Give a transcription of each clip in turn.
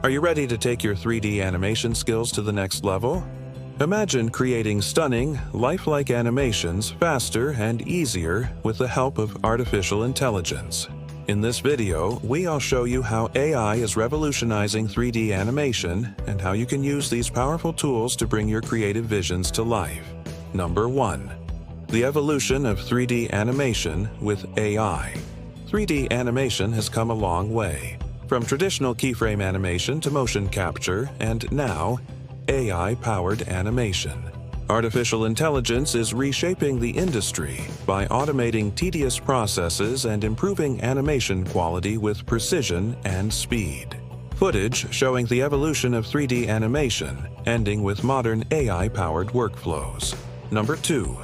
Are you ready to take your 3D animation skills to the next level? Imagine creating stunning, lifelike animations faster and easier with the help of artificial intelligence. In this video, I'll show you how AI is revolutionizing 3D animation and how you can use these powerful tools to bring your creative visions to life. Number 1. The evolution of 3D animation with AI. 3D animation has come a long way, from traditional keyframe animation to motion capture, and now, AI-powered animation. Artificial intelligence is reshaping the industry by automating tedious processes and improving animation quality with precision and speed. Footage showing the evolution of 3D animation, ending with modern AI-powered workflows. Number 2.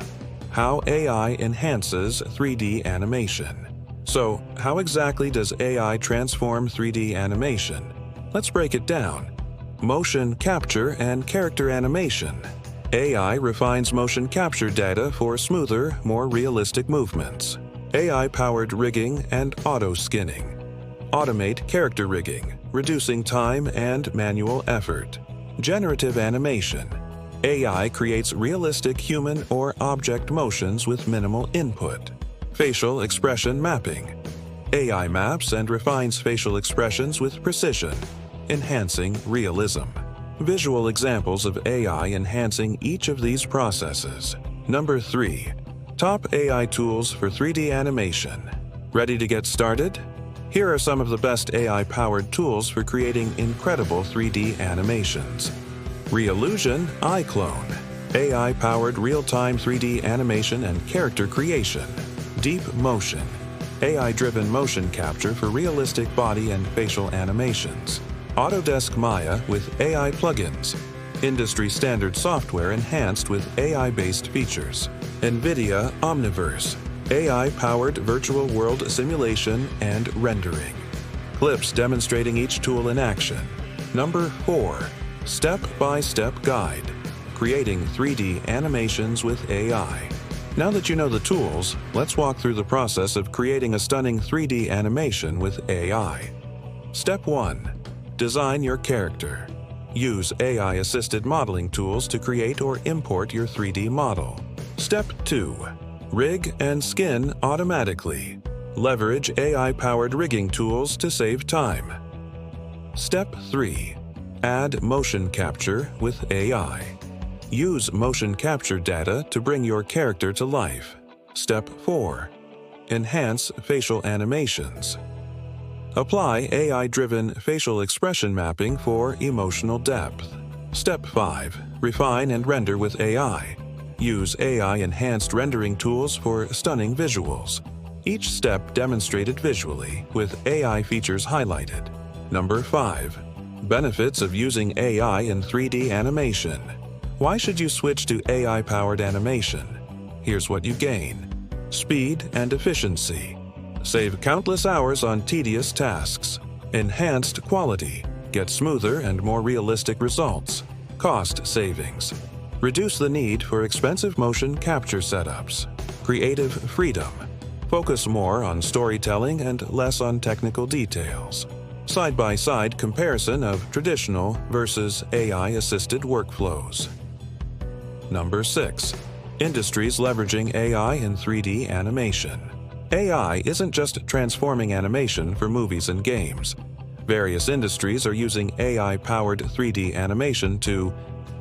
How AI enhances 3D animation. So, how exactly does AI transform 3D animation? Let's break it down. Motion capture and character animation. AI refines motion capture data for smoother, more realistic movements. AI-powered rigging and auto-skinning. Automate character rigging, reducing time and manual effort. Generative animation. AI creates realistic human or object motions with minimal input. Facial expression mapping. AI maps and refines facial expressions with precision, enhancing realism. Visual examples of AI enhancing each of these processes. Number 3. Top AI tools for 3D animation. Ready to get started? Here are some of the best AI-powered tools for creating incredible 3D animations. Reallusion iClone. AI-powered real-time 3D animation and character creation. Deep Motion. AI-driven motion capture for realistic body and facial animations. Autodesk Maya with AI plugins. Industry-standard software enhanced with AI-based features. NVIDIA Omniverse. AI-powered virtual world simulation and rendering. Clips demonstrating each tool in action. Number 4. Step-by-step guide. Creating 3D animations with AI. Now that you know the tools, let's walk through the process of creating a stunning 3D animation with AI. Step 1. Design your character. Use AI-assisted modeling tools to create or import your 3D model. Step 2. Rig and skin automatically. Leverage AI-powered rigging tools to save time. Step 3. Add motion capture with AI. Use motion capture data to bring your character to life. Step 4. Enhance facial animations. Apply AI-driven facial expression mapping for emotional depth. Step 5. Refine and render with AI. Use AI-enhanced rendering tools for stunning visuals. Each step demonstrated visually, with AI features highlighted. Number 5. Benefits of using AI in 3D animation. Why should you switch to AI-powered animation? Here's what you gain. Speed and efficiency. Save countless hours on tedious tasks. Enhanced quality. Get smoother and more realistic results. Cost savings. Reduce the need for expensive motion capture setups. Creative freedom. Focus more on storytelling and less on technical details. Side-by-side comparison of traditional versus AI-assisted workflows. Number 6. Industries leveraging AI in 3D animation. AI isn't just transforming animation for movies and games. Various industries are using AI-powered 3D animation to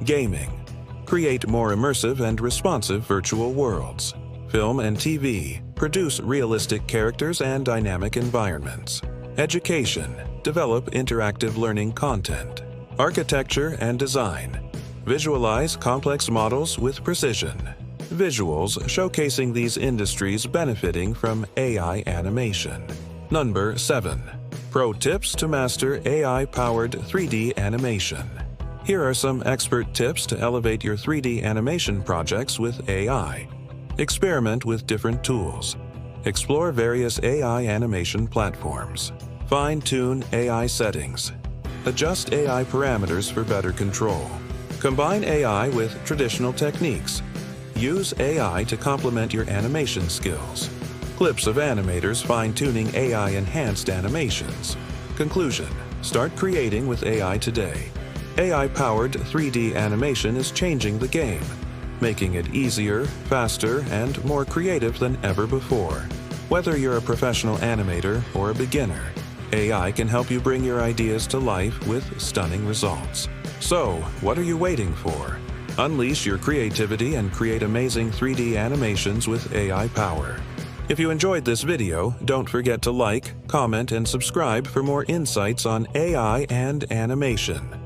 gaming. Create more immersive and responsive virtual worlds. Film and TV. Produce realistic characters and dynamic environments. Education. Develop interactive learning content. Architecture and design. Visualize complex models with precision. Visuals showcasing these industries benefiting from AI animation. Number 7. Pro tips to master AI-powered 3D animation. Here are some expert tips to elevate your 3D animation projects with AI. Experiment with different tools. Explore various AI animation platforms. Fine-tune AI settings. Adjust AI parameters for better control. Combine AI with traditional techniques. Use AI to complement your animation skills. Clips of animators fine-tuning AI-enhanced animations. Conclusion: Start creating with AI today. AI-powered 3D animation is changing the game, making it easier, faster, and more creative than ever before. Whether you're a professional animator or a beginner, AI can help you bring your ideas to life with stunning results. So, what are you waiting for? Unleash your creativity and create amazing 3D animations with AI power. If you enjoyed this video, don't forget to like, comment, and subscribe for more insights on AI and animation.